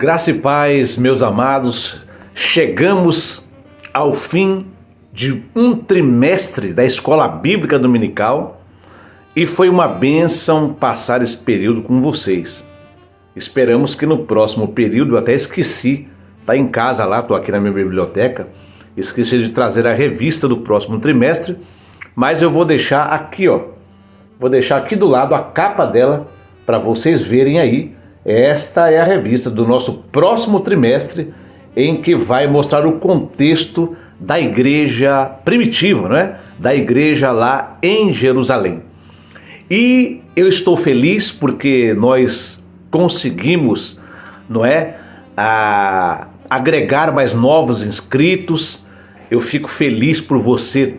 Graça e paz, meus amados, chegamos ao fim de um trimestre da Escola Bíblica Dominical e foi uma bênção passar esse período com vocês. Esperamos que no próximo período, eu até esqueci, tá em casa lá, tô aqui na minha biblioteca, esqueci de trazer a revista do próximo trimestre, mas eu vou deixar aqui, vou deixar aqui do lado a capa dela para vocês verem aí. Esta é a revista do nosso próximo trimestre, em que vai mostrar o contexto da igreja primitiva, né? Da igreja lá em Jerusalém. E eu estou feliz porque nós conseguimos, não é, agregar mais novos inscritos. Eu fico feliz por você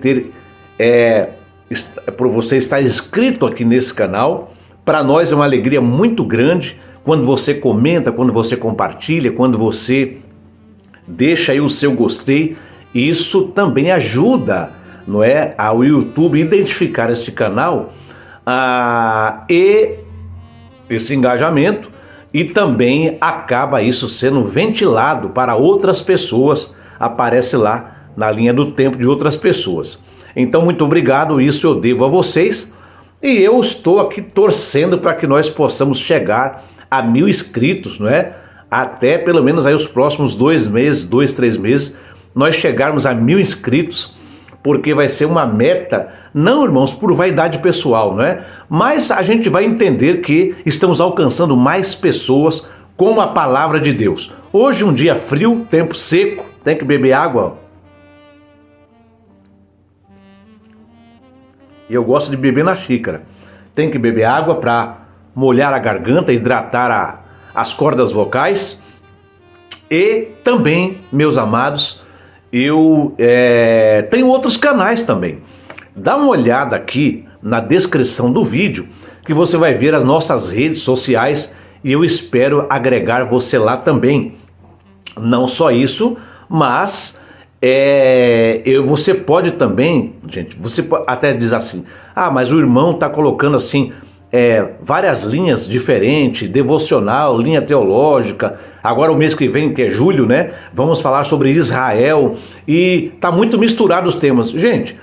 por você estar inscrito aqui nesse canal. Para nós é uma alegria muito grande quando você comenta, quando você compartilha, quando você deixa aí o seu gostei. Isso também ajuda, não é, ao YouTube identificar este canal e esse engajamento, e também acaba isso sendo ventilado para outras pessoas, aparece lá na linha do tempo de outras pessoas. Então, muito obrigado, isso eu devo a vocês, e eu estou aqui torcendo para que nós possamos chegar a 1000 inscritos, não é? Até pelo menos aí os próximos 2 meses, 2, 3 meses, nós chegarmos a 1000 inscritos, porque vai ser uma meta, não, irmãos, por vaidade pessoal, não é? Mas a gente vai entender que estamos alcançando mais pessoas com a palavra de Deus. Hoje um dia frio, tempo seco, tem que beber água. E eu gosto de beber na xícara. Tem que beber água para molhar a garganta, hidratar as cordas vocais. E também, meus amados, eu tenho outros canais também. Dá uma olhada aqui na descrição do vídeo que você vai ver as nossas redes sociais e eu espero agregar você lá também. Não só isso, mas você pode também, gente, você até diz assim, mas o irmão está colocando assim várias linhas diferentes, devocional, linha teológica. Agora o mês que vem, que é julho, né? Vamos falar sobre Israel e tá muito misturado os temas. Gente,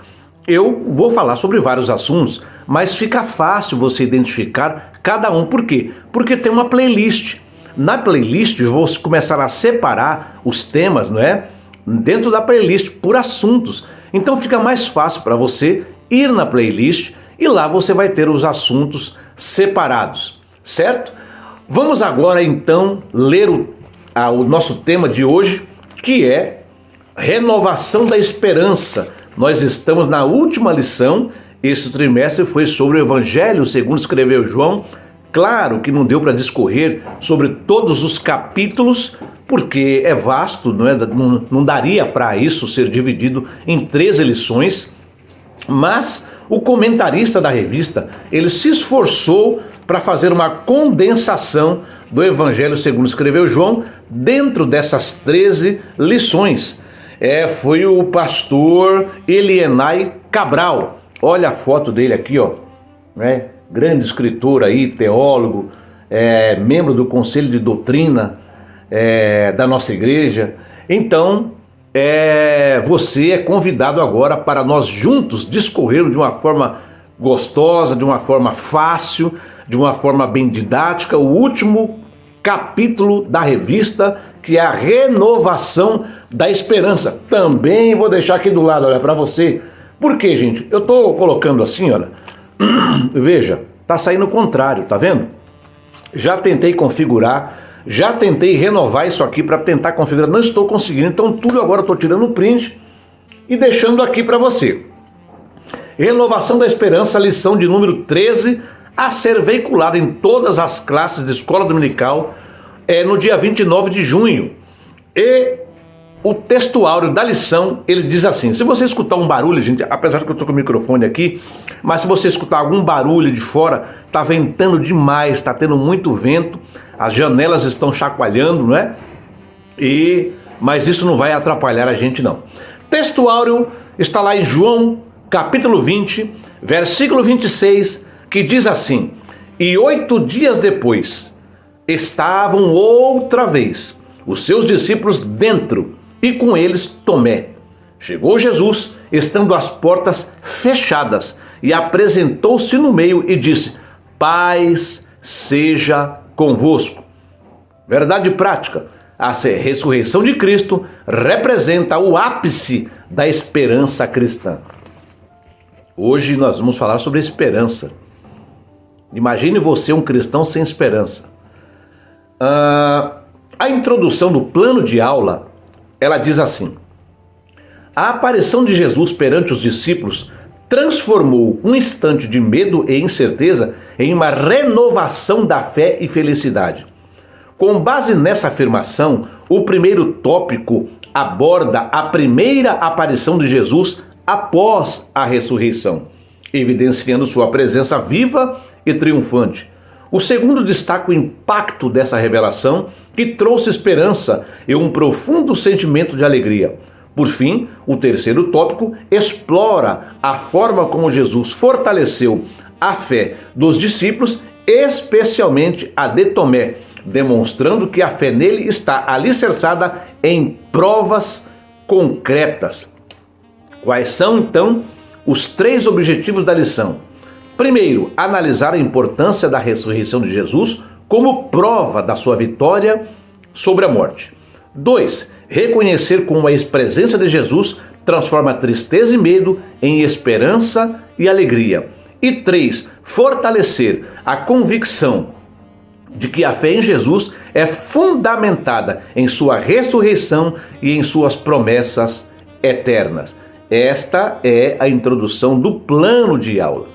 eu vou falar sobre vários assuntos, mas fica fácil você identificar cada um. Por quê? Porque tem uma playlist. Na playlist eu vou começar a separar os temas, não é? Dentro da playlist por assuntos. Então fica mais fácil para você ir na playlist e lá você vai ter os assuntos separados, certo? Vamos agora então ler o nosso tema de hoje, que é renovação da esperança. Nós estamos na última lição. Este trimestre foi sobre o Evangelho segundo escreveu João. Claro que não deu para discorrer sobre todos os capítulos, porque é vasto, não daria para isso ser dividido em 13 lições, mas o comentarista da revista, ele se esforçou para fazer uma condensação do Evangelho segundo escreveu João dentro dessas 13 lições. Foi o pastor Elienay Cabral. Olha a foto dele aqui, né? Grande escritor aí, teólogo, membro do Conselho de Doutrina da nossa igreja. Então, você é convidado agora para nós juntos discorrermos de uma forma gostosa, de uma forma fácil, de uma forma bem didática, o último capítulo da revista, que é a renovação da esperança. Também vou deixar aqui do lado, olha, para você. Por quê, gente? Eu estou colocando assim, olha. Veja, tá saindo o contrário, tá vendo? Já tentei configurar, já tentei renovar isso aqui para tentar configurar, não estou conseguindo, então tudo agora eu estou tirando o print e deixando aqui para você. Renovação da Esperança, lição de número 13, a ser veiculada em todas as classes de escola dominical, no dia 29 de junho. E o textuário da lição, ele diz assim, se você escutar um barulho, gente, apesar que eu estou com o microfone aqui, mas se você escutar algum barulho de fora, está ventando demais, está tendo muito vento, as janelas estão chacoalhando, não é? Mas isso não vai atrapalhar a gente, não. Textuário está lá em João, capítulo 20, versículo 26, que diz assim, e 8 dias depois, estavam outra vez os seus discípulos dentro e com eles Tomé. Chegou Jesus, estando as portas fechadas, e apresentou-se no meio e disse: paz seja convosco. Verdade prática, a ressurreição de Cristo representa o ápice da esperança cristã. Hoje nós vamos falar sobre esperança. Imagine você um cristão sem esperança. A introdução do plano de aula, ela diz assim: a aparição de Jesus perante os discípulos transformou um instante de medo e incerteza em uma renovação da fé e felicidade. Com base nessa afirmação, o primeiro tópico aborda a primeira aparição de Jesus após a ressurreição, evidenciando sua presença viva e triunfante. O segundo destaca o impacto dessa revelação, que trouxe esperança e um profundo sentimento de alegria. Por fim, o terceiro tópico explora a forma como Jesus fortaleceu a fé dos discípulos, especialmente a de Tomé, demonstrando que a fé nele está alicerçada em provas concretas. Quais são, então, os três objetivos da lição? Primeiro, analisar a importância da ressurreição de Jesus como prova da sua vitória sobre a morte. 2. Reconhecer como a presença de Jesus transforma tristeza e medo em esperança e alegria. E 3. Fortalecer a convicção de que a fé em Jesus é fundamentada em sua ressurreição e em suas promessas eternas. Esta é a introdução do plano de aula.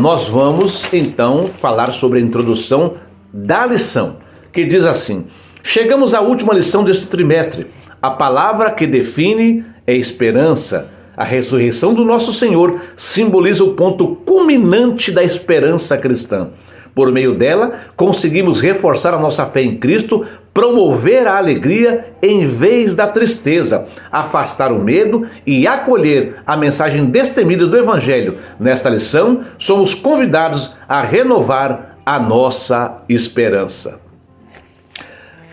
Nós vamos então falar sobre a introdução da lição, que diz assim: chegamos à última lição deste trimestre. A palavra que define é esperança. A ressurreição do nosso Senhor simboliza o ponto culminante da esperança cristã. Por meio dela, conseguimos reforçar a nossa fé em Cristo, promover a alegria em vez da tristeza, afastar o medo e acolher a mensagem destemida do Evangelho. Nesta lição, somos convidados a renovar a nossa esperança.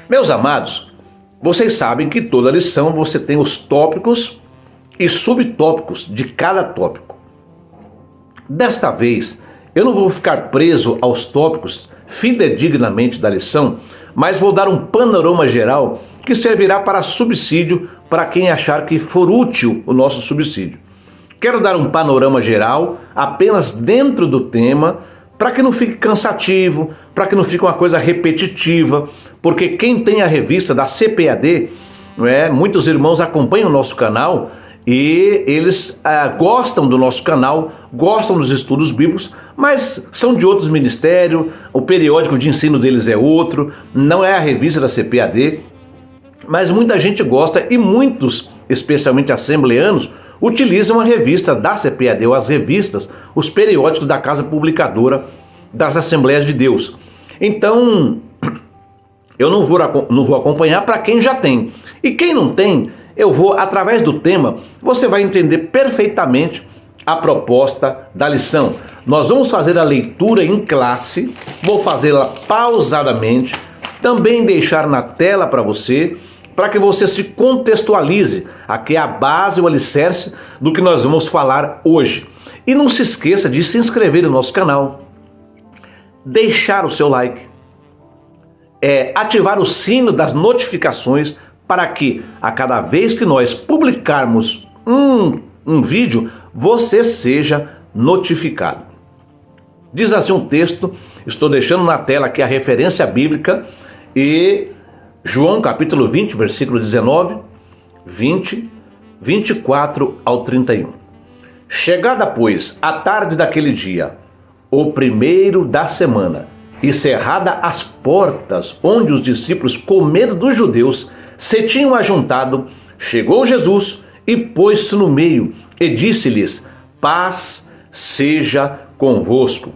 Meus amados, vocês sabem que toda lição você tem os tópicos e subtópicos de cada tópico. Desta vez, eu não vou ficar preso aos tópicos fidedignamente da lição, mas vou dar um panorama geral que servirá para subsídio para quem achar que for útil o nosso subsídio. Quero dar um panorama geral apenas dentro do tema, para que não fique cansativo, para que não fique uma coisa repetitiva, porque quem tem a revista da CPAD, muitos irmãos acompanham o nosso canal e eles gostam do nosso canal, gostam dos estudos bíblicos, mas são de outros ministérios, o periódico de ensino deles é outro, não é a revista da CPAD, mas muita gente gosta e muitos, especialmente assembleanos, utilizam a revista da CPAD, ou as revistas, os periódicos da Casa Publicadora das Assembleias de Deus. Então, eu não vou acompanhar para quem já tem. E quem não tem, eu vou, através do tema, você vai entender perfeitamente a proposta da lição. Nós vamos fazer a leitura em classe, vou fazê-la pausadamente, também deixar na tela para você, para que você se contextualize. Aqui é a base, o alicerce do que nós vamos falar hoje. E não se esqueça de se inscrever no nosso canal, deixar o seu like, ativar o sino das notificações para que a cada vez que nós publicarmos um vídeo, você seja notificado. Diz assim um texto, estou deixando na tela aqui a referência bíblica, e João capítulo 20, versículo 19, 20, 24 ao 31. Chegada, pois, a tarde daquele dia, o primeiro da semana, e cerrada as portas onde os discípulos, com medo dos judeus, se tinham ajuntado, chegou Jesus e pôs-se no meio e disse-lhes: paz seja convosco.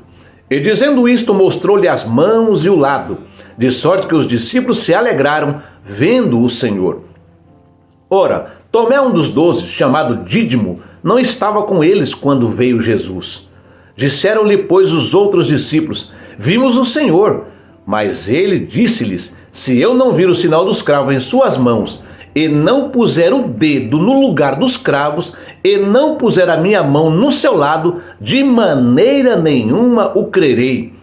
E dizendo isto, mostrou-lhe as mãos e o lado, de sorte que os discípulos se alegraram vendo o Senhor. Ora, Tomé, um dos 12, chamado Dídimo, não estava com eles quando veio Jesus. Disseram-lhe, pois, os outros discípulos: vimos o Senhor. Mas ele disse-lhes: se eu não vir o sinal dos cravos em suas mãos, e não puser o dedo no lugar dos cravos, e não puser a minha mão no seu lado, de maneira nenhuma o crerei.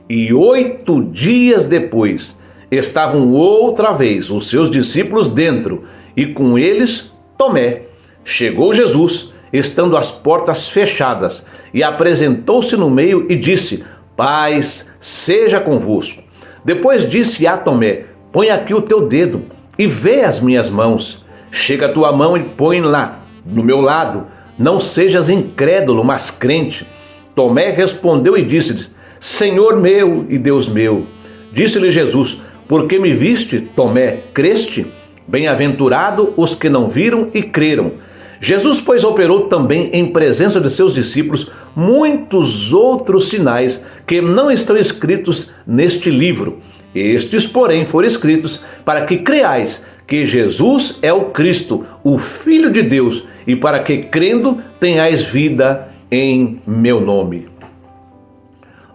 E 8 dias depois, estavam outra vez os seus discípulos dentro, e com eles Tomé. Chegou Jesus, estando as portas fechadas, e apresentou-se no meio e disse: paz seja convosco. Depois disse a Tomé: põe aqui o teu dedo e vê as minhas mãos. Chega a tua mão e põe lá, no meu lado. Não sejas incrédulo, mas crente. Tomé respondeu e disse-lhes: Senhor meu e Deus meu. Disse-lhe Jesus: porque me viste, Tomé, creste? Bem-aventurado os que não viram e creram. Jesus, pois, operou também em presença de seus discípulos muitos outros sinais que não estão escritos neste livro. Estes, porém, foram escritos para que creais que Jesus é o Cristo, o Filho de Deus, e para que, crendo, tenhais vida em meu nome.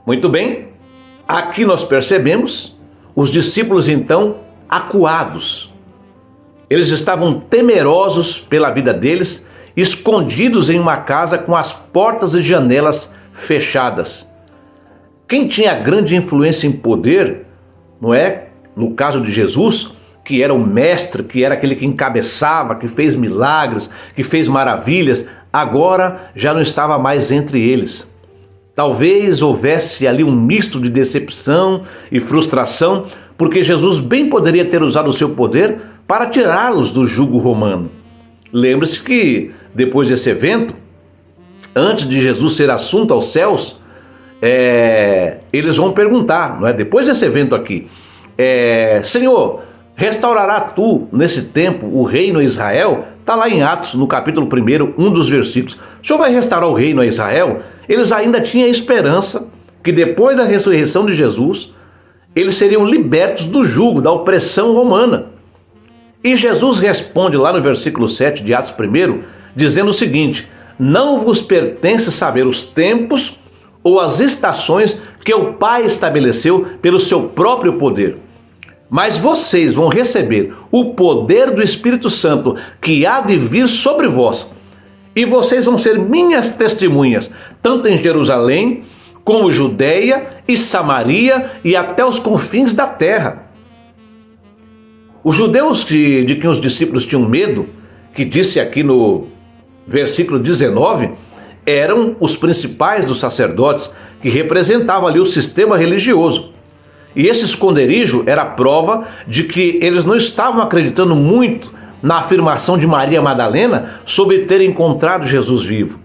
Muito bem, aqui nós percebemos os discípulos, então, acuados. Eles estavam temerosos pela vida deles, escondidos em uma casa com as portas e janelas fechadas. Quem tinha grande influência em poder, não é? No caso de Jesus, que era o mestre, que era aquele que encabeçava, que fez milagres, que fez maravilhas, agora já não estava mais entre eles. Talvez houvesse ali um misto de decepção e frustração, porque Jesus bem poderia ter usado o seu poder para tirá-los do jugo romano. Lembre-se que depois desse evento, antes de Jesus ser assunto aos céus, eles vão perguntar, não é? Depois desse evento aqui, Senhor, restaurará tu nesse tempo o reino a Israel? Está lá em Atos, no capítulo 1, um dos versículos. O Senhor vai restaurar o reino a Israel? Eles ainda tinham esperança que depois da ressurreição de Jesus, eles seriam libertos do jugo, da opressão romana. E Jesus responde lá no versículo 7 de Atos 1, dizendo o seguinte: não vos pertence saber os tempos ou as estações que o Pai estabeleceu pelo seu próprio poder. Mas vocês vão receber o poder do Espírito Santo que há de vir sobre vós. E vocês vão ser minhas testemunhas, tanto em Jerusalém, como Judeia e Samaria e até os confins da terra. Os judeus de quem os discípulos tinham medo, que disse aqui no versículo 19, eram os principais dos sacerdotes, que representavam ali o sistema religioso. E esse esconderijo era prova de que eles não estavam acreditando muito na afirmação de Maria Madalena sobre ter encontrado Jesus vivo.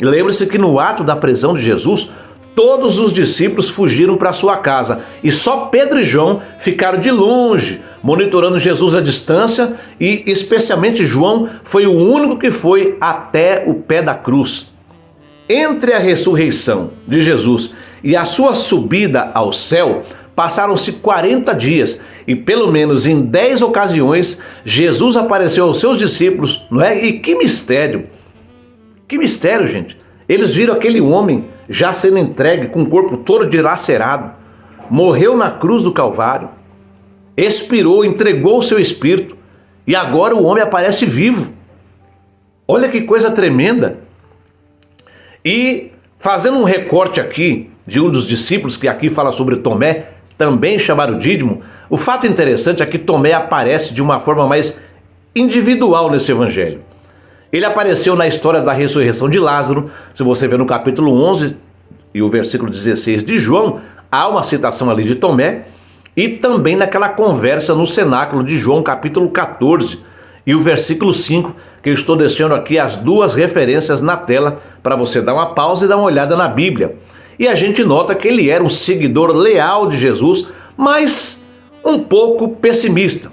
Lembre-se que no ato da prisão de Jesus, todos os discípulos fugiram para sua casa e só Pedro e João ficaram de longe, monitorando Jesus à distância, e especialmente João foi o único que foi até o pé da cruz. Entre a ressurreição de Jesus e a sua subida ao céu, passaram-se 40 dias e pelo menos em 10 ocasiões Jesus apareceu aos seus discípulos, não é? E que mistério! Que mistério, gente! Eles viram aquele homem já sendo entregue com o corpo todo dilacerado, morreu na cruz do Calvário, expirou, entregou o seu espírito e agora o homem aparece vivo. Olha que coisa tremenda! E fazendo um recorte aqui de um dos discípulos que aqui fala sobre Tomé, também chamado Dídimo, o fato interessante é que Tomé aparece de uma forma mais individual nesse evangelho. Ele apareceu na história da ressurreição de Lázaro. Se você ver no capítulo 11 e o versículo 16 de João, há uma citação ali de Tomé, e também naquela conversa no cenáculo de João, capítulo 14 e o versículo 5, que eu estou deixando aqui as duas referências na tela para você dar uma pausa e dar uma olhada na Bíblia. E a gente nota que ele era um seguidor leal de Jesus, mas um pouco pessimista.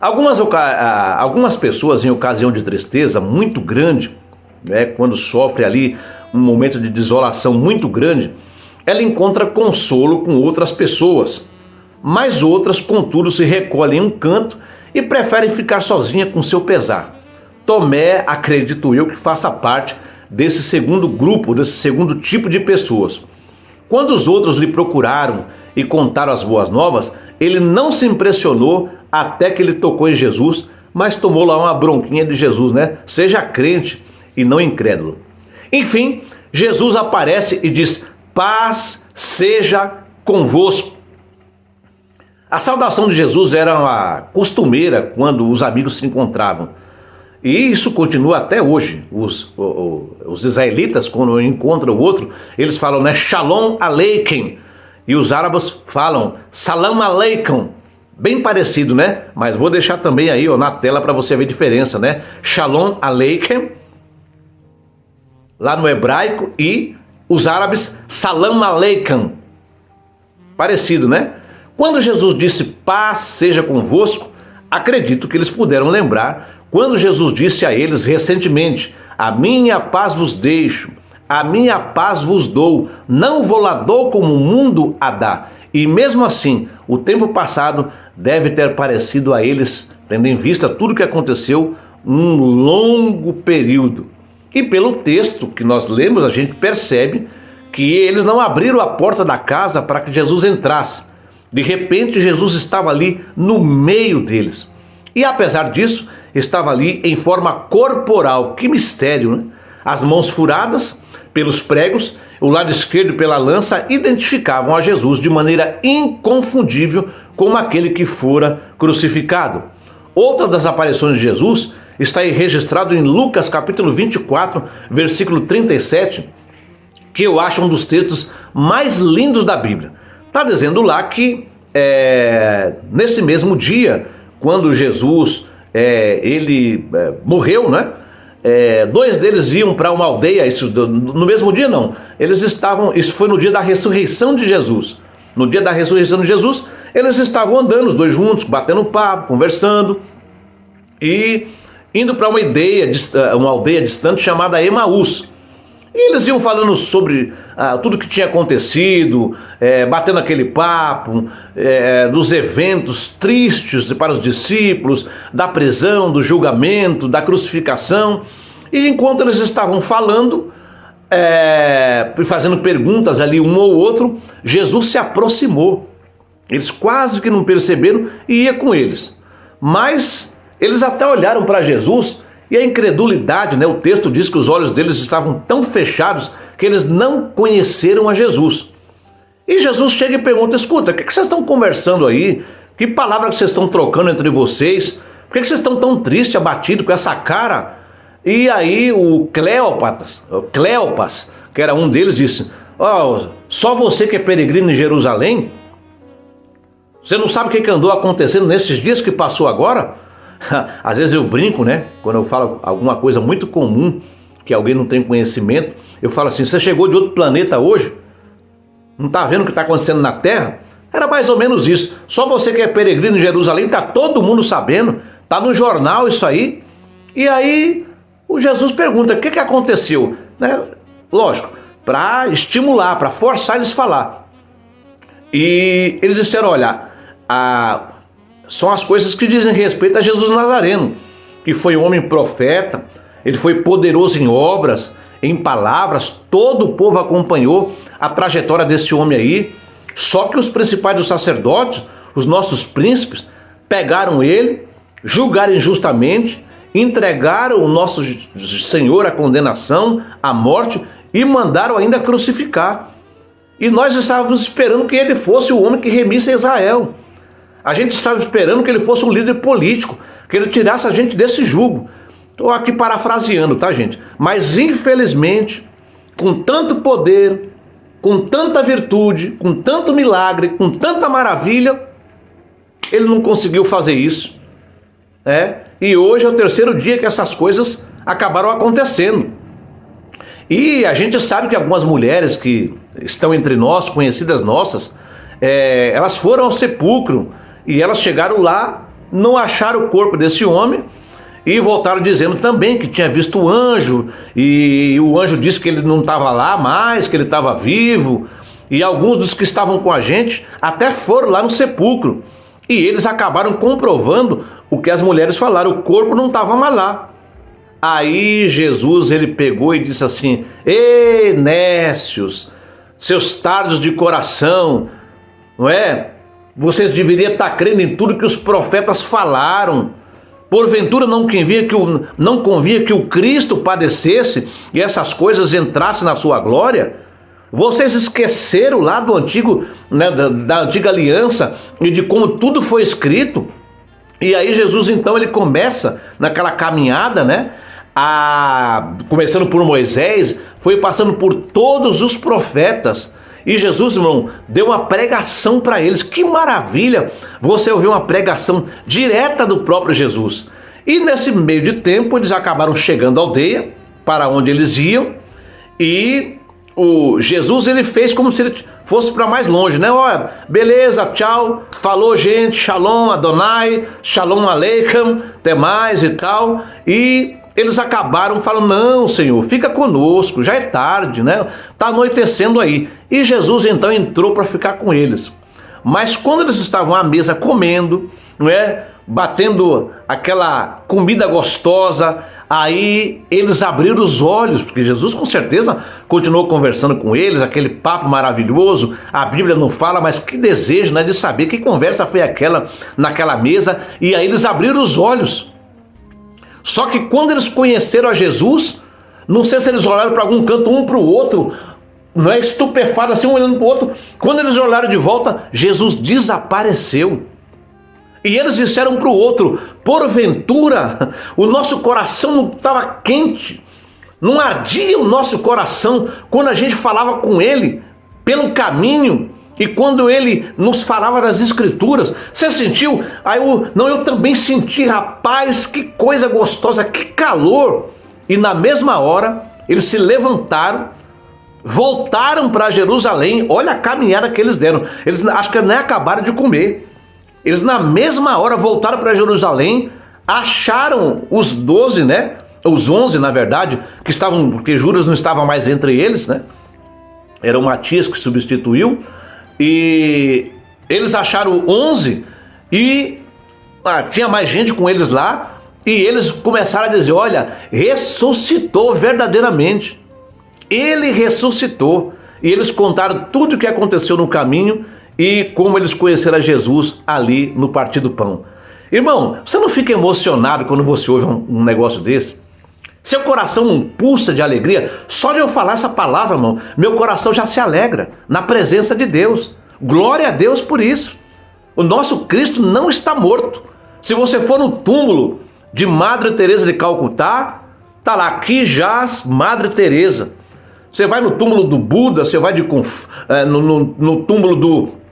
Algumas pessoas, em ocasião de tristeza muito grande, né, quando sofre ali um momento de desolação muito grande, ela encontra consolo com outras pessoas, mas outras, contudo, se recolhem em um canto e preferem ficar sozinha com seu pesar. Tomé, acredito eu, que faça parte desse segundo grupo, desse segundo tipo de pessoas. Quando os outros lhe procuraram e contaram as boas novas, ele não se impressionou até que ele tocou em Jesus, mas tomou lá uma bronquinha de Jesus, né? Seja crente e não incrédulo. Enfim, Jesus aparece e diz: paz seja convosco. A saudação de Jesus era uma costumeira quando os amigos se encontravam. E isso continua até hoje. Os israelitas, quando encontram o outro, eles falam, né, Shalom Aleichem. E os árabes falam Salam Aleikum. Bem parecido, né? Mas vou deixar também aí, ó, na tela para você ver a diferença, né? Shalom Aleichem, lá no hebraico, e os árabes Salam Aleikum. Parecido, né? Quando Jesus disse paz seja convosco, acredito que eles puderam lembrar quando Jesus disse a eles recentemente: a minha paz vos deixo, a minha paz vos dou, não vou lá dou como o mundo a dá. E mesmo assim, o tempo passado deve ter parecido a eles, tendo em vista tudo que aconteceu, um longo período. E pelo texto que nós lemos, a gente percebe que eles não abriram a porta da casa para que Jesus entrasse. De repente, Jesus estava ali no meio deles. E apesar disso, estava ali em forma corporal. Que mistério, né? As mãos furadas pelos pregos, o lado esquerdo pela lança, identificavam a Jesus de maneira inconfundível como aquele que fora crucificado. Outra das aparições de Jesus está registrado em Lucas capítulo 24, versículo 37, que eu acho um dos textos mais lindos da Bíblia. Está dizendo lá que nesse mesmo dia, quando Jesus morreu, né? Dois deles iam para uma aldeia, no mesmo dia não, isso foi no dia da ressurreição de Jesus. No dia da ressurreição de Jesus, eles estavam andando, os dois juntos, batendo papo, conversando, e indo para uma aldeia distante chamada Emaús. E eles iam falando sobre tudo que tinha acontecido, batendo aquele papo, dos eventos tristes para os discípulos, da prisão, do julgamento, da crucificação. E enquanto eles estavam falando, e fazendo perguntas ali um ao outro, Jesus se aproximou. Eles quase que não perceberam e ia com eles. Mas eles até olharam para Jesus. E a incredulidade, né? O texto diz que os olhos deles estavam tão fechados que eles não conheceram a Jesus. E Jesus chega e pergunta: escuta, o que vocês estão conversando aí? Que palavra que vocês estão trocando entre vocês? Por que vocês estão tão tristes, abatidos, com essa cara? E aí o Cleopas, que era um deles, disse: só você que é peregrino em Jerusalém? Você não sabe o que andou acontecendo nesses dias que passou agora? Às vezes eu brinco, né? Quando eu falo alguma coisa muito comum, que alguém não tem conhecimento, eu falo assim: você chegou de outro planeta hoje? Não está vendo o que está acontecendo na Terra? Era mais ou menos isso. Só você que é peregrino em Jerusalém, está todo mundo sabendo, está no jornal isso aí. E aí o Jesus pergunta: o que aconteceu? Né? Lógico, para estimular, para forçar eles a falar. E eles disseram: olha, são as coisas que dizem respeito a Jesus Nazareno, que foi um homem profeta, ele foi poderoso em obras, em palavras, todo o povo acompanhou a trajetória desse homem aí. Só que os principais dos sacerdotes, os nossos príncipes, pegaram ele, julgaram injustamente, entregaram o nosso Senhor à condenação, à morte, e mandaram ainda crucificar. E nós estávamos esperando que ele fosse o homem que remisse a Israel. A gente estava esperando que ele fosse um líder político, que ele tirasse a gente desse jugo. Estou aqui parafraseando, tá, gente? Mas infelizmente, com tanto poder, com tanta virtude, com tanto milagre, com tanta maravilha, ele não conseguiu fazer isso. E hoje é o terceiro dia que essas coisas acabaram acontecendo. E a gente sabe que algumas mulheres que estão entre nós, conhecidas nossas, elas foram ao sepulcro e elas chegaram lá, não acharam o corpo desse homem e voltaram dizendo também que tinha visto o anjo, e o anjo disse que ele não estava lá mais, que ele estava vivo. E alguns dos que estavam com a gente até foram lá no sepulcro e eles acabaram comprovando o que as mulheres falaram: o corpo não estava mais lá. Aí Jesus, ele pegou e disse assim: ei, nécios, seus tardos de coração, não é? Vocês deveriam estar crendo em tudo que os profetas falaram. Porventura não convinha que o Cristo padecesse e essas coisas entrassem na sua glória? Vocês esqueceram lá do antigo, né, da antiga aliança e de como tudo foi escrito? E aí Jesus então ele começa naquela caminhada, né? Começando por Moisés, foi passando por todos os profetas. E Jesus, irmão, deu uma pregação para eles. Que maravilha você ouvir uma pregação direta do próprio Jesus. E nesse meio de tempo eles acabaram chegando à aldeia para onde eles iam. E o Jesus ele fez como se ele fosse para mais longe, né? Olha, beleza, tchau, falou gente, shalom Adonai, shalom aleichem, até mais e tal. E eles acabaram falando, não, Senhor, fica conosco, já é tarde, né? Está anoitecendo aí. E Jesus então entrou para ficar com eles. Mas quando eles estavam à mesa comendo, não é? Batendo aquela comida gostosa, aí eles abriram os olhos, porque Jesus com certeza continuou conversando com eles, aquele papo maravilhoso. A Bíblia não fala, mas que desejo, né, de saber que conversa foi aquela naquela mesa. E aí eles abriram os olhos. Só que quando eles conheceram a Jesus, não sei se eles olharam para algum canto, um para o outro, não é, estupefado assim, um olhando para o outro. Quando eles olharam de volta, Jesus desapareceu. E eles disseram para o outro, porventura, o nosso coração não estava quente, não ardia o nosso coração quando a gente falava com ele pelo caminho e quando ele nos falava das escrituras. Você sentiu? Aí eu também senti, rapaz, que coisa gostosa, que calor. E na mesma hora, eles se levantaram, voltaram para Jerusalém. Olha a caminhada que eles deram. Eles acho que nem acabaram de comer. Eles na mesma hora voltaram para Jerusalém, acharam os 12, né? Os 11, na verdade, que estavam, porque Judas não estava mais entre eles, né? Era o Matias que substituiu. E eles acharam 11 e tinha mais gente com eles lá. E eles começaram a dizer, olha, ressuscitou verdadeiramente. Ele ressuscitou. E eles contaram tudo o que aconteceu no caminho e como eles conheceram Jesus ali no Partir do Pão. Irmão, você não fica emocionado quando você ouve um negócio desse? Seu coração não pulsa de alegria? Só de eu falar essa palavra, irmão, meu coração já se alegra na presença de Deus. Glória a Deus por isso. O nosso Cristo não está morto. Se você for no túmulo de Madre Teresa de Calcutá, tá lá, aqui jaz Madre Teresa. Você vai no túmulo do Buda, você vai no túmulo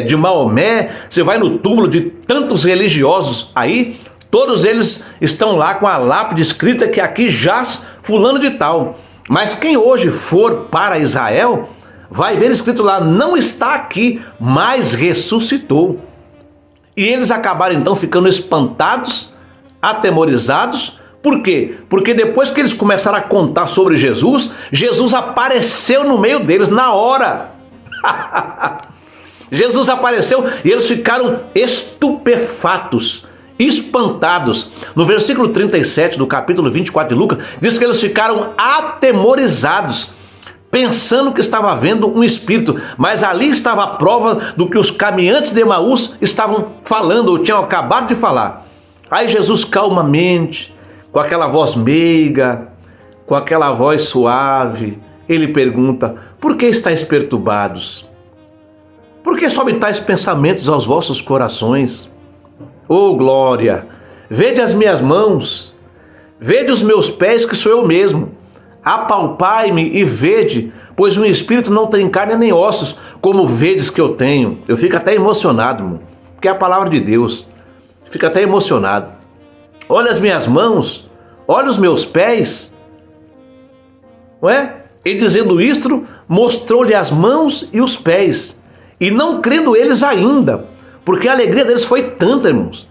de Maomé, você vai no túmulo de tantos religiosos aí, todos eles estão lá com a lápide escrita que aqui jaz fulano de tal. Mas quem hoje for para Israel, vai ver escrito lá, não está aqui, mas ressuscitou. E eles acabaram então ficando espantados, atemorizados. Por quê? Porque depois que eles começaram a contar sobre Jesus, Jesus apareceu no meio deles na hora. Jesus apareceu e eles ficaram estupefatos, espantados. No versículo 37 do capítulo 24 de Lucas, diz que eles ficaram atemorizados, pensando que estava vendo um espírito, mas ali estava a prova do que os caminhantes de Emaús estavam falando, ou tinham acabado de falar. Aí Jesus calmamente, com aquela voz meiga, com aquela voz suave, ele pergunta, por que estáis perturbados? Por que sobem tais pensamentos aos vossos corações? Oh glória, vede as minhas mãos, vede os meus pés que sou eu mesmo, apalpai-me e vede, pois o espírito não tem carne nem ossos, como vedes que eu tenho. Eu fico até emocionado, irmão, porque é a palavra de Deus, fico até emocionado. Olha as minhas mãos, olha os meus pés, não é? E dizendo isto, mostrou-lhe as mãos e os pés, e não crendo eles ainda, porque a alegria deles foi tanta, irmãos,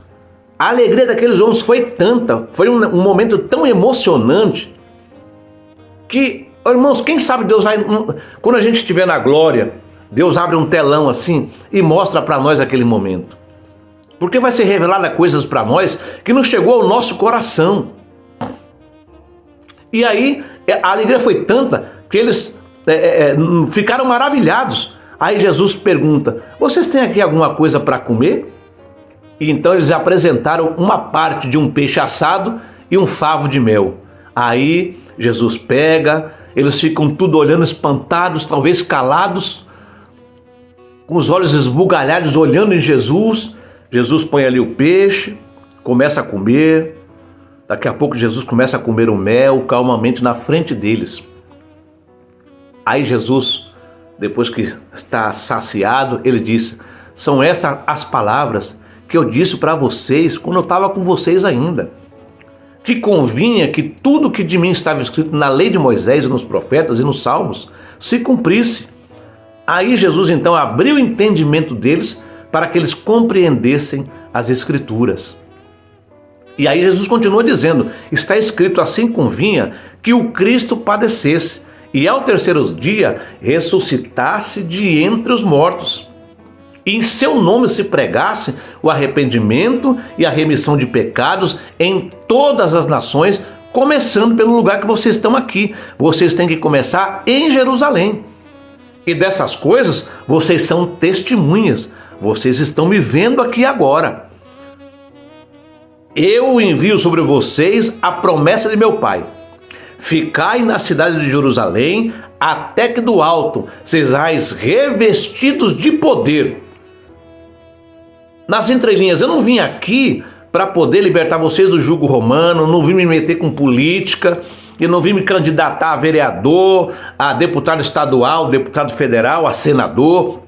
a alegria daqueles homens foi tanta, foi um momento tão emocionante, que, irmãos, quem sabe Deus vai, quando a gente estiver na glória, Deus abre um telão assim e mostra para nós aquele momento, porque vai ser revelada coisas para nós que não chegou ao nosso coração. E aí a alegria foi tanta que eles ficaram maravilhados. Aí Jesus pergunta: vocês têm aqui alguma coisa para comer? E então eles apresentaram uma parte de um peixe assado e um favo de mel. Aí Jesus pega, eles ficam tudo olhando, espantados, talvez calados, com os olhos esbugalhados, olhando em Jesus. Jesus põe ali o peixe, começa a comer. Daqui a pouco Jesus começa a comer o mel calmamente na frente deles. Aí Jesus, depois que está saciado, ele diz: são estas as palavras que eu disse para vocês quando eu estava com vocês ainda, que convinha que tudo que de mim estava escrito na lei de Moisés e nos profetas e nos salmos se cumprisse. Aí Jesus então abriu o entendimento deles para que eles compreendessem as escrituras. E aí Jesus continua dizendo: está escrito, assim convinha que o Cristo padecesse e ao terceiro dia ressuscitasse de entre os mortos, e em seu nome se pregasse o arrependimento e a remissão de pecados em todas as nações, começando pelo lugar que vocês estão aqui. Vocês têm que começar em Jerusalém. E dessas coisas vocês são testemunhas. Vocês estão me vendo aqui agora. Eu envio sobre vocês a promessa de meu Pai. Ficai na cidade de Jerusalém, até que do alto sejais revestidos de poder. Nas entrelinhas, eu não vim aqui para poder libertar vocês do jugo romano, não vim me meter com política, eu não vim me candidatar a vereador, a deputado estadual, deputado federal, a senador,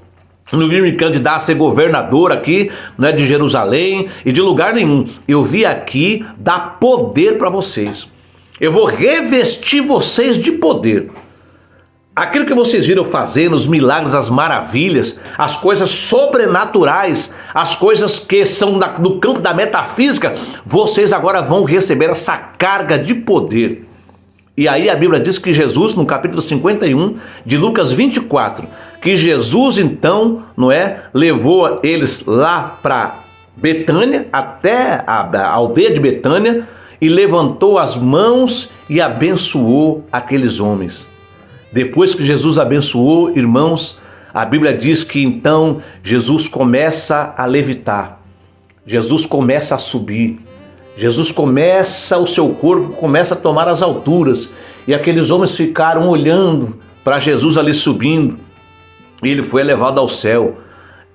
não vim me candidatar a ser governador aqui, né, de Jerusalém e de lugar nenhum. Eu vim aqui dar poder para vocês. Eu vou revestir vocês de poder. Aquilo que vocês viram fazendo, os milagres, as maravilhas, as coisas sobrenaturais, as coisas que são do campo da metafísica, vocês agora vão receber essa carga de poder. E aí a Bíblia diz que Jesus, no capítulo 51 de Lucas 24, que Jesus então, não é, levou eles lá para Betânia, até a aldeia de Betânia, e levantou as mãos e abençoou aqueles homens. Depois que Jesus abençoou, irmãos, a Bíblia diz que então Jesus começa a levitar, Jesus começa a subir, Jesus começa, o seu corpo começa a tomar as alturas, e aqueles homens ficaram olhando para Jesus ali subindo, e ele foi elevado ao céu.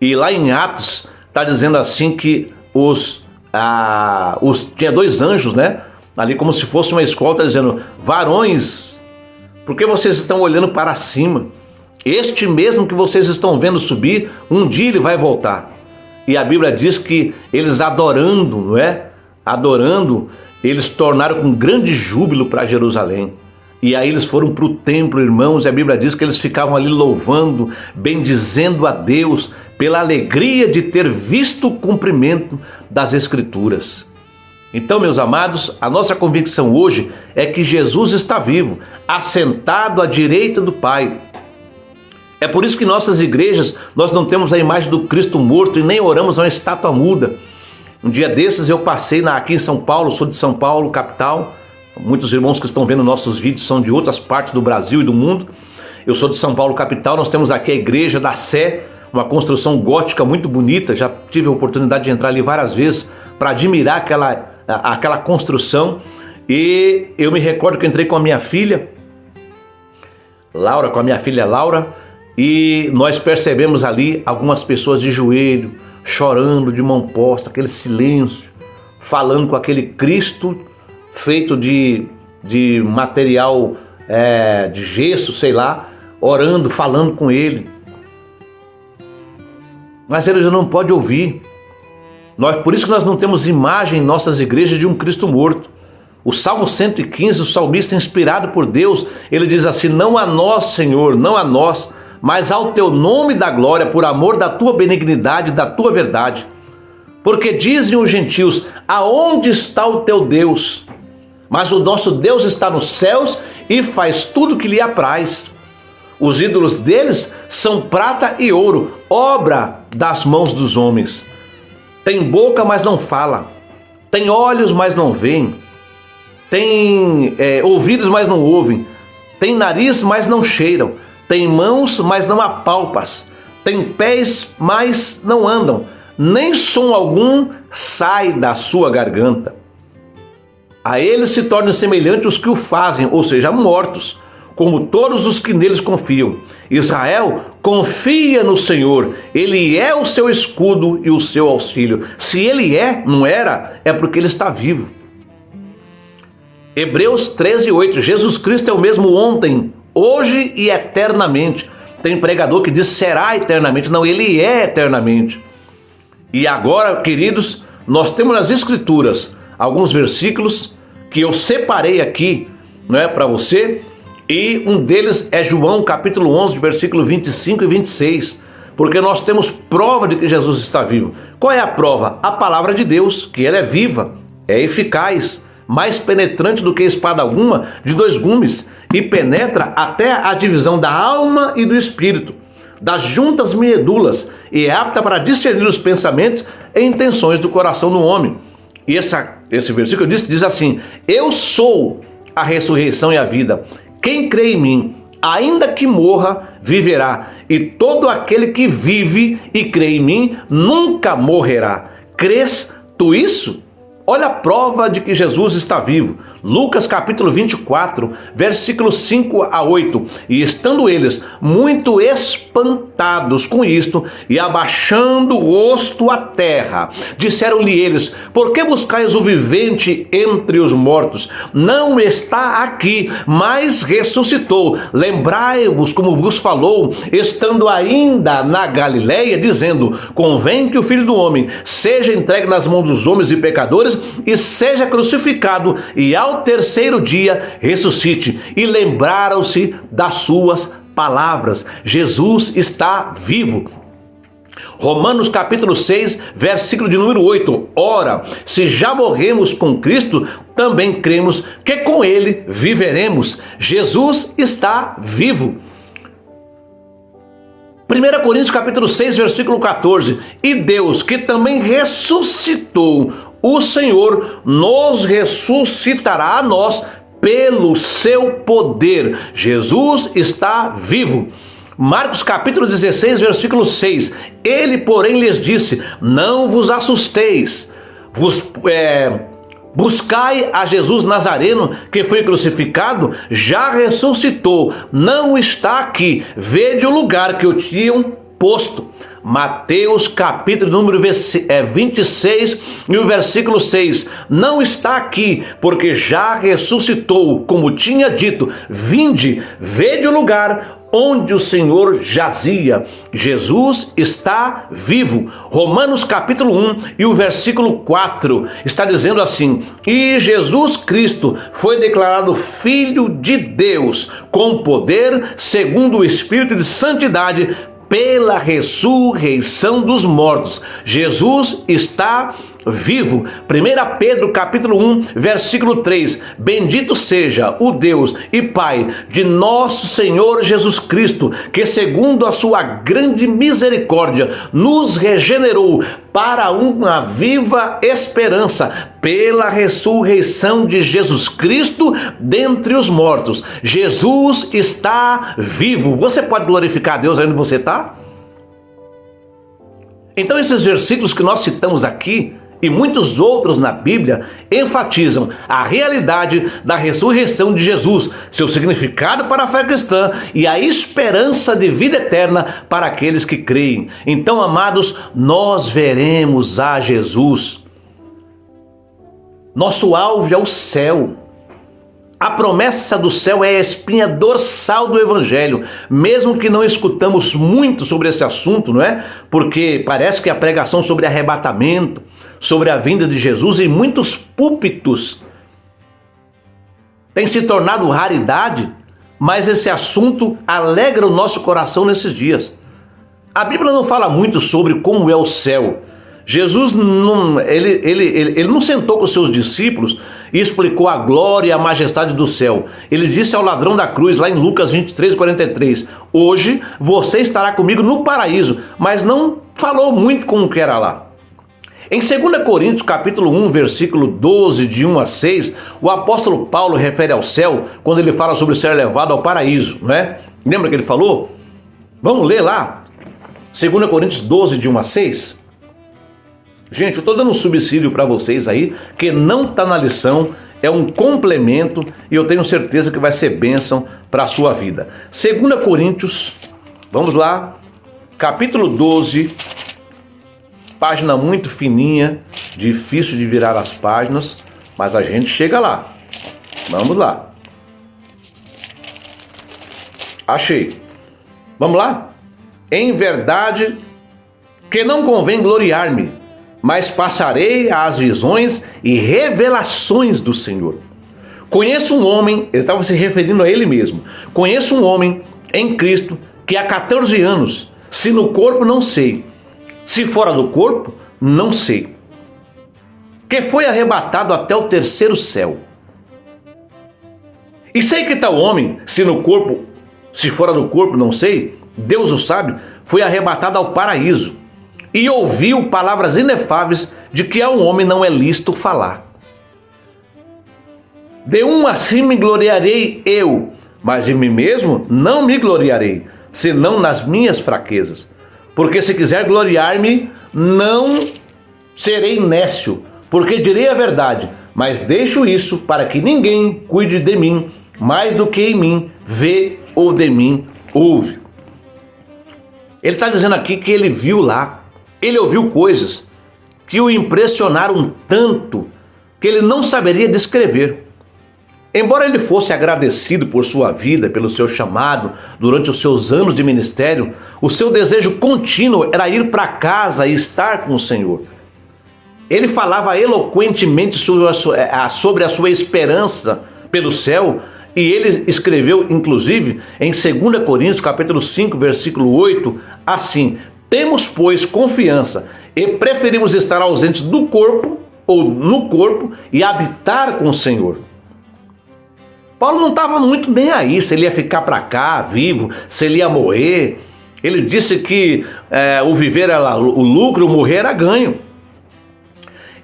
E lá em Atos está dizendo assim que tinha dois anjos, né? Ali como se fosse uma escolta, dizendo: varões, por que vocês estão olhando para cima? Este mesmo que vocês estão vendo subir, um dia ele vai voltar. E a Bíblia diz que eles adorando, não é? Adorando, eles tornaram com grande júbilo para Jerusalém. E aí eles foram para o templo, irmãos, e a Bíblia diz que eles ficavam ali louvando, bendizendo a Deus pela alegria de ter visto o cumprimento das Escrituras. Então, meus amados, a nossa convicção hoje é que Jesus está vivo, assentado à direita do Pai. É por isso que em nossas igrejas nós não temos a imagem do Cristo morto e nem oramos a uma estátua muda. Um dia desses eu passei aqui em São Paulo, sou de São Paulo, capital. Muitos irmãos que estão vendo nossos vídeos são de outras partes do Brasil e do mundo. Eu sou de São Paulo, capital. Nós temos aqui a Igreja da Sé, uma construção gótica muito bonita. Já tive a oportunidade de entrar ali várias vezes para admirar aquela construção. E eu me recordo que eu entrei com a minha filha Laura, e nós percebemos ali algumas pessoas de joelho, chorando, de mão posta, aquele silêncio, falando com aquele Cristo feito de material de gesso, sei lá, orando, falando com ele. Mas ele já não pode ouvir. Por isso que nós não temos imagem em nossas igrejas de um Cristo morto. O Salmo 115, o salmista inspirado por Deus, ele diz assim: não a nós, Senhor, não a nós, mas ao teu nome da glória, por amor da tua benignidade, da tua verdade. Porque dizem os gentios: aonde está o teu Deus? Mas o nosso Deus está nos céus e faz tudo o que lhe apraz. Os ídolos deles são prata e ouro, obra das mãos dos homens. Tem boca, mas não fala. Tem olhos, mas não veem. Tem ouvidos, mas não ouvem. Tem nariz, mas não cheiram. Tem mãos, mas não apalpas. têm pés, mas não andam, nem som algum sai da sua garganta. A eles se tornam semelhantes os que o fazem, ou seja, mortos, como todos os que neles confiam. Israel confia no Senhor, Ele é o seu escudo e o seu auxílio. Se Ele não era, é porque Ele está vivo. Hebreus 13:8, Jesus Cristo é o mesmo ontem, hoje e eternamente. Tem pregador que diz será eternamente, não, Ele é eternamente. E agora, queridos, nós temos nas Escrituras alguns versículos que eu separei aqui, não é, para você, e um deles é João capítulo 11, versículo 25 e 26, porque nós temos prova de que Jesus está vivo. Qual é a prova? A palavra de Deus, que ela é viva, é eficaz, mais penetrante do que espada alguma, de 2 gumes, e penetra até a divisão da alma e do espírito, das juntas medulas, e é apta para discernir os pensamentos e intenções do coração do homem. E esse versículo diz assim: eu sou a ressurreição e a vida. Quem crê em mim, ainda que morra, viverá. E todo aquele que vive e crê em mim, nunca morrerá. Crês tu isso? Olha a prova de que Jesus está vivo. Lucas capítulo 24, versículos 5 a 8. E estando eles muito espantados com isto, e abaixando o rosto à terra, disseram-lhe eles: por que buscais o vivente entre os mortos? Não está aqui, mas ressuscitou. Lembrai-vos como vos falou, estando ainda na Galileia, dizendo: convém que o Filho do Homem seja entregue nas mãos dos homens e pecadores, e seja crucificado, e ao terceiro dia ressuscite. E lembraram-se das suas palavras. Jesus está vivo. Romanos capítulo 6, versículo de número 8. Ora, se já morremos com Cristo, também cremos que com Ele viveremos. Jesus está vivo. 1 Coríntios capítulo 6, versículo 14. E Deus, que também ressuscitou o Senhor, nos ressuscitará a nós pelo seu poder. Jesus está vivo. Marcos capítulo 16, versículo 6. Ele, porém, lhes disse: não vos assusteis, buscai a Jesus Nazareno, que foi crucificado, já ressuscitou, não está aqui, vede o lugar que o tinham posto. Mateus capítulo número 26 e o versículo 6. Não está aqui, porque já ressuscitou, como tinha dito. Vinde, vede o lugar onde o Senhor jazia. Jesus está vivo. Romanos capítulo 1 e o versículo 4 está dizendo assim: e Jesus Cristo foi declarado Filho de Deus, com poder, segundo o Espírito de santidade, pela ressurreição dos mortos. Jesus está vivo. 1 Pedro capítulo 1, versículo 3. Bendito seja o Deus e Pai de nosso Senhor Jesus Cristo, que segundo a sua grande misericórdia nos regenerou para uma viva esperança pela ressurreição de Jesus Cristo dentre os mortos. Jesus está vivo. Você pode glorificar a Deus aí onde você está? Então esses versículos que nós citamos aqui e muitos outros na Bíblia enfatizam a realidade da ressurreição de Jesus, seu significado para a fé cristã e a esperança de vida eterna para aqueles que creem. Então, amados, nós veremos a Jesus. Nosso alvo é o céu. A promessa do céu é a espinha dorsal do Evangelho, mesmo que não escutamos muito sobre esse assunto, não é? Porque parece que a pregação sobre arrebatamento, sobre a vinda de Jesus em muitos púlpitos tem se tornado raridade, mas esse assunto alegra o nosso coração nesses dias. A Bíblia não fala muito sobre como é o céu. Jesus ele não sentou com os seus discípulos e explicou a glória e a majestade do céu. Ele disse ao ladrão da cruz, lá em Lucas 23, 43, hoje você estará comigo no paraíso, mas não falou muito como que era lá. Em 2 Coríntios capítulo 1, versículo 12, de 1 a 6, o apóstolo Paulo refere ao céu quando ele fala sobre ser levado ao paraíso, não é? Lembra que ele falou? Vamos ler lá. 2 Coríntios 12, de 1 a 6. Gente, eu estou dando um subsídio para vocês aí, que não está na lição, é um complemento e eu tenho certeza que vai ser bênção para a sua vida. 2 Coríntios, vamos lá, capítulo 12, página muito fininha, difícil de virar as páginas, mas a gente chega lá. Vamos lá. Achei. Vamos lá? Em verdade que não convém gloriar-me, mas passarei às visões e revelações do Senhor. Conheço um homem, ele estava se referindo a ele mesmo. Conheço um homem em Cristo que há 14 anos, se no corpo não sei, se fora do corpo não sei, que foi arrebatado até o terceiro céu. E sei que tal homem, se no corpo, se fora do corpo não sei, Deus o sabe, foi arrebatado ao paraíso e ouviu palavras inefáveis de que ao homem não é lícito falar. De um assim me gloriarei eu, mas de mim mesmo não me gloriarei, senão nas minhas fraquezas. Porque se quiser gloriar-me, não serei nécio, porque direi a verdade, mas deixo isso para que ninguém cuide de mim mais do que em mim vê ou de mim ouve. Ele está dizendo aqui que ele viu lá, ele ouviu coisas que o impressionaram tanto que ele não saberia descrever. Embora ele fosse agradecido por sua vida, pelo seu chamado, durante os seus anos de ministério, o seu desejo contínuo era ir para casa e estar com o Senhor. Ele falava eloquentemente sobre a sua esperança pelo céu, e ele escreveu, inclusive, em 2 Coríntios, capítulo 5, versículo 8, assim: temos, pois, confiança e preferimos estar ausentes do corpo, ou no corpo, e habitar com o Senhor. Paulo não estava muito nem aí se ele ia ficar para cá, vivo, se ele ia morrer. Ele disse que o viver era o lucro, o morrer era ganho.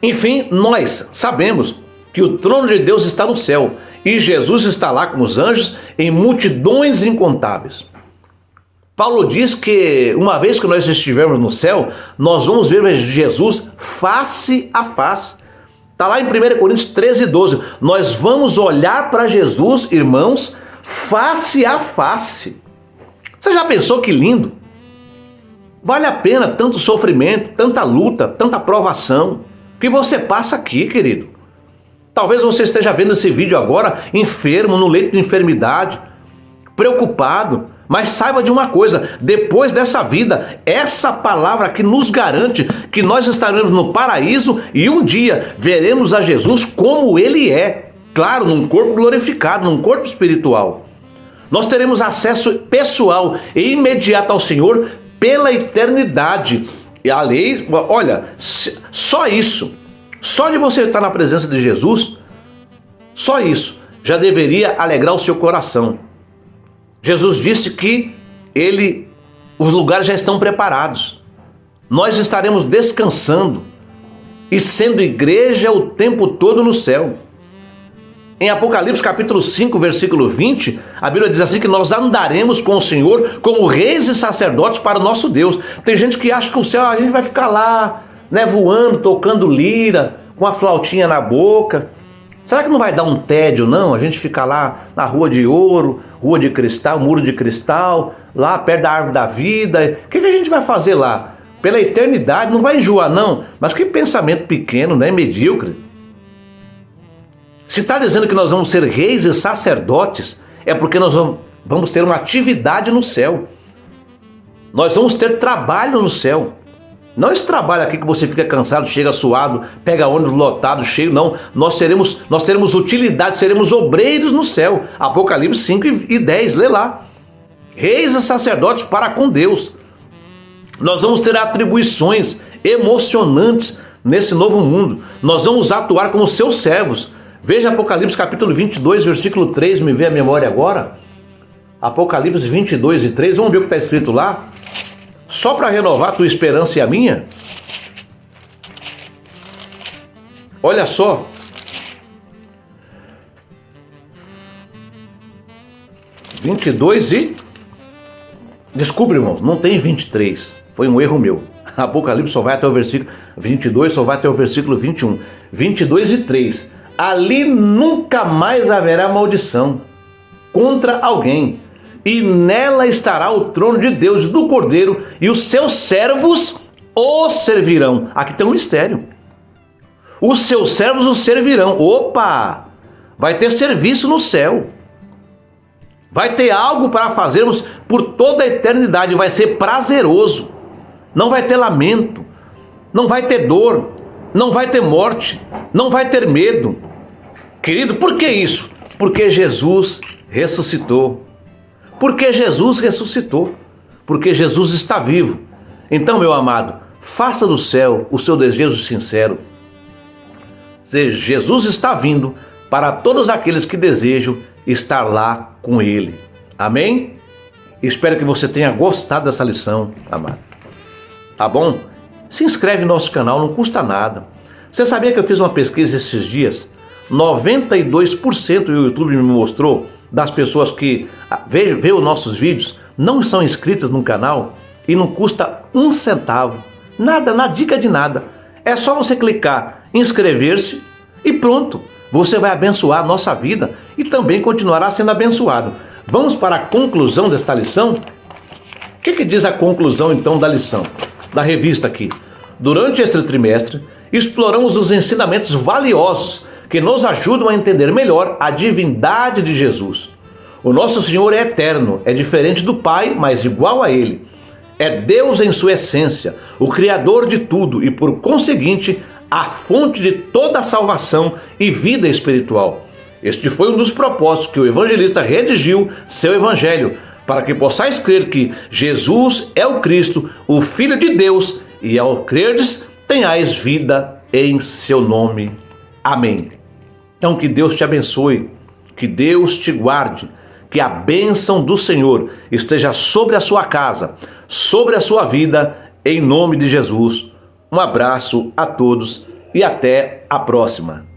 Enfim, nós sabemos que o trono de Deus está no céu e Jesus está lá com os anjos em multidões incontáveis. Paulo diz que uma vez que nós estivermos no céu, nós vamos ver Jesus face a face. Está lá em 1 Coríntios 13, 12. Nós vamos olhar para Jesus, irmãos, face a face. Você já pensou que lindo? Vale a pena tanto sofrimento, tanta luta, tanta provação que você passa aqui, querido. Talvez você esteja vendo esse vídeo agora enfermo, no leito de enfermidade, preocupado. Mas saiba de uma coisa, depois dessa vida, essa palavra que nos garante que nós estaremos no paraíso e um dia veremos a Jesus como Ele é. Claro, num corpo glorificado, num corpo espiritual. Nós teremos acesso pessoal e imediato ao Senhor pela eternidade. E a lei, olha, só isso, só de você estar na presença de Jesus, só isso já deveria alegrar o seu coração. Jesus disse que os lugares já estão preparados. Nós estaremos descansando e sendo igreja o tempo todo no céu. Em Apocalipse capítulo 5, versículo 20, a Bíblia diz assim que nós andaremos com o Senhor como reis e sacerdotes para o nosso Deus. Tem gente que acha que o céu a gente vai ficar lá, né, voando, tocando lira, com a flautinha na boca. Será que não vai dar um tédio, não? A gente ficar lá na rua de ouro, rua de cristal, muro de cristal, lá perto da árvore da vida. O que a gente vai fazer lá? Pela eternidade, não vai enjoar, não. Mas que pensamento pequeno, né? Medíocre. Se está dizendo que nós vamos ser reis e sacerdotes, é porque nós vamos ter uma atividade no céu. Nós vamos ter trabalho no céu. Não esse trabalho aqui que você fica cansado, chega suado, pega ônibus lotado, cheio, não. Nós teremos utilidade, seremos obreiros no céu. Apocalipse 5 e 10, lê lá. Reis e sacerdotes para com Deus. Nós vamos ter atribuições emocionantes nesse novo mundo. Nós vamos atuar como seus servos. Veja Apocalipse capítulo 22, versículo 3, me vê a memória agora. Apocalipse 22 e 3, vamos ver o que está escrito lá? Só para renovar a tua esperança e a minha? Olha só. Desculpe, irmão, não tem 23. Foi um erro meu. Apocalipse só vai até o versículo 22, só vai até o versículo 21. 22 e 3. Ali nunca mais haverá maldição contra alguém, e nela estará o trono de Deus e do Cordeiro, e os seus servos o servirão. Aqui tem um mistério. Os seus servos o servirão. Opa! Vai ter serviço no céu. Vai ter algo para fazermos por toda a eternidade. Vai ser prazeroso. Não vai ter lamento. Não vai ter dor. Não vai ter morte. Não vai ter medo. Querido, por que isso? Porque Jesus ressuscitou. Porque Jesus ressuscitou. Porque Jesus está vivo. Então, meu amado, faça do céu o seu desejo sincero. Jesus está vindo para todos aqueles que desejam estar lá com Ele. Amém? Espero que você tenha gostado dessa lição, amado. Tá bom? Se inscreve no nosso canal, não custa nada. Você sabia que eu fiz uma pesquisa esses dias? 92% o YouTube me mostrou das pessoas que vê os nossos vídeos não são inscritas no canal e não custa um centavo. Nada, na dica de nada. É só você clicar em inscrever-se e pronto. Você vai abençoar a nossa vida e também continuará sendo abençoado. Vamos para a conclusão desta lição? O que diz a conclusão então da lição? Da revista aqui. Durante este trimestre, exploramos os ensinamentos valiosos que nos ajudam a entender melhor a divindade de Jesus. O nosso Senhor é eterno, é diferente do Pai, mas igual a Ele. É Deus em sua essência, o Criador de tudo e, por conseguinte, a fonte de toda a salvação e vida espiritual. Este foi um dos propósitos que o evangelista redigiu seu evangelho, para que possais crer que Jesus é o Cristo, o Filho de Deus, e ao crerdes, tenhais vida em seu nome. Amém. Então que Deus te abençoe, que Deus te guarde, que a bênção do Senhor esteja sobre a sua casa, sobre a sua vida, em nome de Jesus. Um abraço a todos e até a próxima.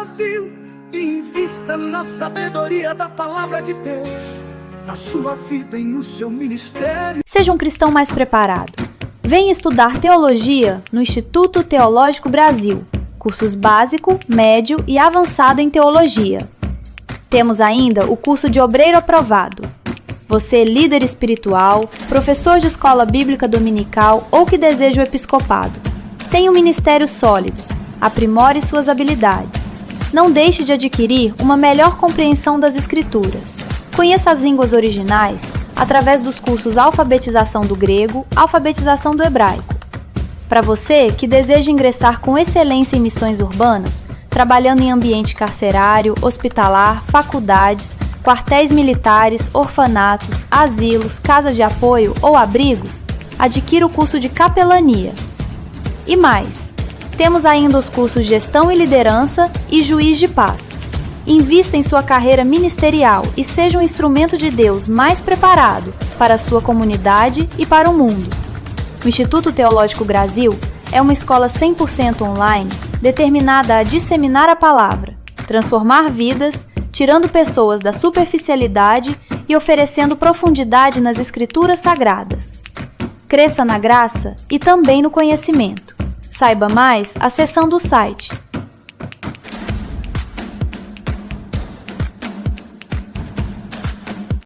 Brasil, invista na sabedoria da palavra de Deus, na sua vida e no seu ministério. Seja um cristão mais preparado. Venha estudar teologia no Instituto Teológico Brasil, cursos básico, médio e avançado em teologia. Temos ainda o curso de obreiro aprovado. Você, líder espiritual, professor de escola bíblica dominical ou que deseja o episcopado, tem um ministério sólido. Aprimore suas habilidades. Não deixe de adquirir uma melhor compreensão das Escrituras. Conheça as línguas originais através dos cursos Alfabetização do Grego, Alfabetização do Hebraico. Para você que deseja ingressar com excelência em missões urbanas, trabalhando em ambiente carcerário, hospitalar, faculdades, quartéis militares, orfanatos, asilos, casas de apoio ou abrigos, adquira o curso de capelania. E mais, temos ainda os cursos Gestão e Liderança e Juiz de Paz. Invista em sua carreira ministerial e seja um instrumento de Deus mais preparado para a sua comunidade e para o mundo. O Instituto Teológico Brasil é uma escola 100% online determinada a disseminar a palavra, transformar vidas, tirando pessoas da superficialidade e oferecendo profundidade nas Escrituras Sagradas. Cresça na graça e também no conhecimento. Saiba mais acessando o site